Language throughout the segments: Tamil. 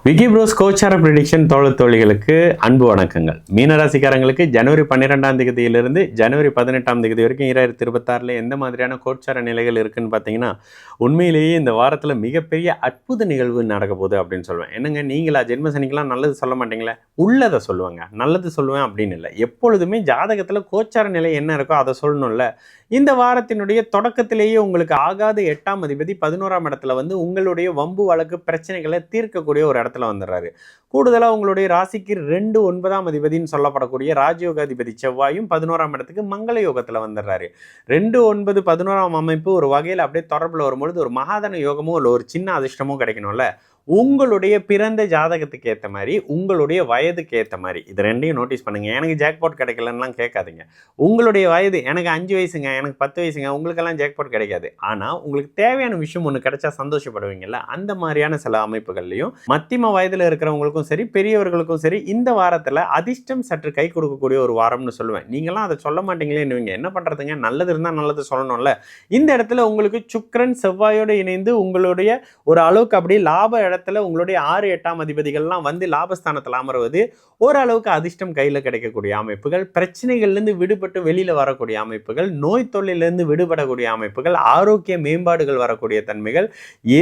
விக்கி ப்ரோஸ் கோச்சார ப்ரெடிக்ஷன் தோழிகளுக்கு அன்பு வணக்கங்கள். மீனராசிக்காரங்களுக்கு ஜனவரி 12ஆம் தேதியிலிருந்து ஜனவரி 18ஆம் தேதி வரைக்கும் 2026 எந்த மாதிரியான கோச்சார நிலைகள் இருக்குன்னு பார்த்தீங்கன்னா, உண்மையிலேயே இந்த வாரத்தில் மிகப்பெரிய அற்புத நிகழ்வு நடக்க போகுது அப்படின்னு சொல்லுவேன். என்னங்க நீங்களா ஜென்ம சனிக்கெல்லாம் நல்லது சொல்ல மாட்டீங்களே? உள்ளதை சொல்லுவாங்க, நல்லது சொல்லுவேன் அப்படின்னு இல்லை. எப்பொழுதுமே ஜாதகத்தில் கோச்சார நிலை என்ன இருக்கோ அதை சொல்லணும்ல. இந்த வாரத்தினுடைய தொடக்கத்திலேயே உங்களுக்கு ஆகாத 8ஆம் அதிபதி 11ஆம் இடத்துல வந்து உங்களுடைய வம்பு வழக்கு பிரச்சனைகளை தீர்க்கக்கூடிய ஒரு இடத்துல வந்துடுறாரு. கூடுதலாக உங்களுடைய ராசிக்கு 2 9ஆம் அதிபதினு சொல்லப்படக்கூடிய ராஜயோக அதிபதி செவ்வாயும் 11ஆம் இடத்துக்கு மங்கள யோகத்தில் வந்துடுறாரு. 2 9 11ஆம் அமைப்பு ஒரு வகையில் அப்படியே தொடர்பில் வரும்பொழுது ஒரு மகாதன யோகமும் இல்லை ஒரு சின்ன அதிர்ஷ்டமும் கிடைக்கணும்ல. உங்களுடைய பிறந்த ஜாதகத்துக்கு ஏற்ற மாதிரி உங்களுடைய வயதுக்கு ஏற்ற மாதிரி இது ரெண்டையும் நோட்டீஸ் பண்ணுங்க. எனக்கு ஜாக்பாட் கிடைக்கலன்னா கேட்காதீங்க. உங்களுடைய வயது எனக்கு 5 வயசுங்க, எனக்கு 10 வயசுங்க, உங்களுக்கெல்லாம் ஜாக்பாட் கிடைக்காது. ஆனால் உங்களுக்கு தேவையான விஷயம் ஒன்று கிடைச்சா சந்தோஷப்படுவீங்கல்ல, அந்த மாதிரியான சில அமைப்புகள்லையும் மத்தியம வயதில் இருக்கிறவங்களுக்கும் சரி பெரியவர்களுக்கும் சரி இந்த வாரத்தில் அதிர்ஷ்டம் சற்று கை கொடுக்கக்கூடிய ஒரு வாரம்னு சொல்லுவேன். நீங்களாம் அதை சொல்ல மாட்டீங்களேன்னு என்ன பண்ணுறதுங்க? நல்லது இருந்தால் நல்லது சொல்லணும்ல. இந்த இடத்துல உங்களுக்கு சுக்கிரன் செவ்வாயோடு இணைந்து உங்களுடைய ஒரு அளவுக்கு அப்படியே லாப இடத்துல உங்களுடைய 6 8ஆம் அதிபதிகள்லாம் வந்து லாபஸ்தானத்தில் அமர்வது ஓரளவுக்கு அதிர்ஷ்டம் கையில் கிடைக்கக்கூடிய அமைப்புகள், பிரச்சனைகள்லேருந்து விடுபட்டு வெளியில் வரக்கூடிய அமைப்புகள், நோய் தொல்லையிலேருந்து விடுபடக்கூடிய அமைப்புகள், ஆரோக்கிய மேம்பாடுகள் வரக்கூடிய தன்மைகள்,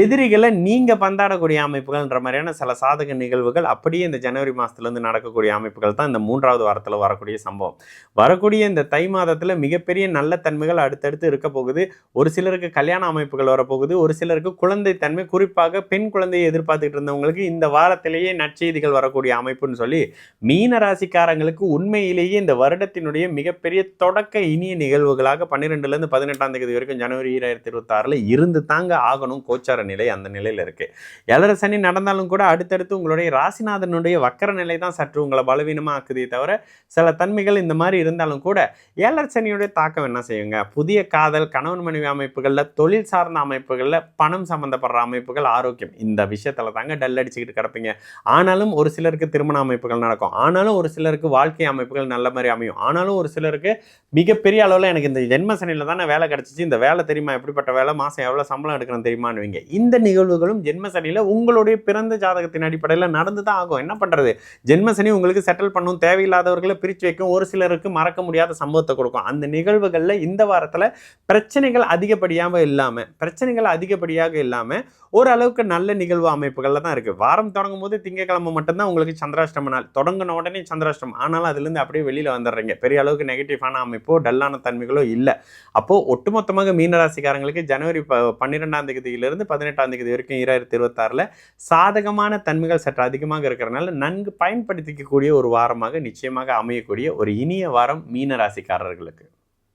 எதிரிகளை நீங்கள் பந்தாடக்கூடிய அமைப்புகள்ன்ற மாதிரியான சில சாதக நிகழ்வுகள் அப்படியே இந்த ஜனவரி மாதத்துலேருந்து நடக்கக்கூடிய அமைப்புகள் தான் இந்த 3வது வாரத்தில் வரக்கூடிய சம்பவம். வரக்கூடிய இந்த தை மாதத்தில் மிகப்பெரிய நல்ல தன்மைகள் அடுத்தடுத்து இருக்க போகுது. ஒரு சிலருக்கு கல்யாண அமைப்புகள் வரப்போகுது, ஒரு சிலருக்கு குழந்தை தன்மை, குறிப்பாக பெண் குழந்தையை எதிர்பார்த்துட்டு இருந்தவங்களுக்கு இந்த வாரத்திலேயே நற்செய்திகள் வரக்கூடிய அமைப்புன்னு சொல்லி மீன ராசிக்காரங்களுக்கு உண்மையிலேயே இந்த வருடத்தினுடைய மிகப்பெரிய தொடக்க இனிய நிகழ்வுகளாக 12லேருந்து 18ஆம் தேதி வரைக்கும் ஜனவரி 2026 இருந்து தாங்க ஆகணும். கோச்சார நிலை அந்த நிலையில் இருக்கு. ஏழரை சனி நடந்தாலும் கூட அடுத்தடுத்து உங்களுடைய ராசிநாதனுடைய வக்கர நிலை தான் சற்று உங்களை பலவீனமாக ஆக்குதே தவிர சில தன்மைகள் இந்த மாதிரி இருந்தாலும் கூட ஏழரை சனியுடைய தாக்கம் என்ன செய்யுங்க? புதிய காதல், கணவன் மனைவி அமைப்புகளில், தொழில் சார்ந்த அமைப்புகளில், பணம் சம்பந்தப்படுற அமைப்புகள், ஆரோக்கியம் இந்த விஷயத்துல தாங்க டல் அடிச்சுக்கிட்டு கிடப்பீங்க. ஆனாலும் ஒரு சிலருக்கு திருமண அமைப்புகள் நடக்கும், ஆனாலும் ஒரு சிலருக்கு வாழ்க்கை அமைப்புகள் நல்ல மாதிரி அமையும், ஆனாலும் ஒரு சிலருக்கு மிகப்பெரிய அளவில் எனக்கு இந்த ஜென்ம சனியில் தானே வேலை கிடைச்சிச்சு, இந்த வேலை தெரியுமா எப்படிப்பட்ட வேலை, மாதம் எவ்வளோ சம்பளம் எடுக்கணும் தெரியுமான்னுவீங்க. இந்த நிகழ்வுகளும் ஜென்ம சனியில் உங்களுடைய பிறந்த ஜாதகத்தின் அடிப்படையில் நடந்து தான் ஆகும். என்ன பண்ணுறது? ஜென்ம சனி உங்களுக்கு செட்டில் பண்ணும், தேவையில்லாதவர்களை பிரித்து வைக்கும், ஒரு சிலருக்கு மறக்க முடியாத சம்பவத்தை கொடுக்கும். அந்த நிகழ்வுகளில் இந்த வாரத்தில் பிரச்சனைகள் அதிகப்படியாக இல்லாமல் ஓரளவுக்கு நல்ல நிகழ்வு அமைப்புகளில் தான் இருக்குது. வாரம் தொடங்கும் போது திங்கக்கிழமை மட்டும்தான் உங்களுக்கு சந்திராஷ்டம நாள். தொடங்கின உடனே சந்திராஷ்டம், ஆனாலும் அதுலேருந்து அப்படியே வெளியில் வந்துடுறீங்க. பெரிய அளவுக்கு நெகட்டிவான அமைப்போ டல்லான தன்மைகளோ இல்லை. அப்போது ஒட்டுமொத்தமாக மீனராசிக்காரங்களுக்கு ஜனவரி 12ஆம் தேதியிலிருந்து 18ஆம் தேதி வரைக்கும் 2026 சாதகமான தன்மைகள் சற்று அதிகமாக இருக்கிறனால நன்கு பயன்படுத்திக்கக்கூடிய ஒரு வாரமாக நிச்சயமாக அமையக்கூடிய ஒரு இனிய வாரம் மீனராசிக்காரர்களுக்கு.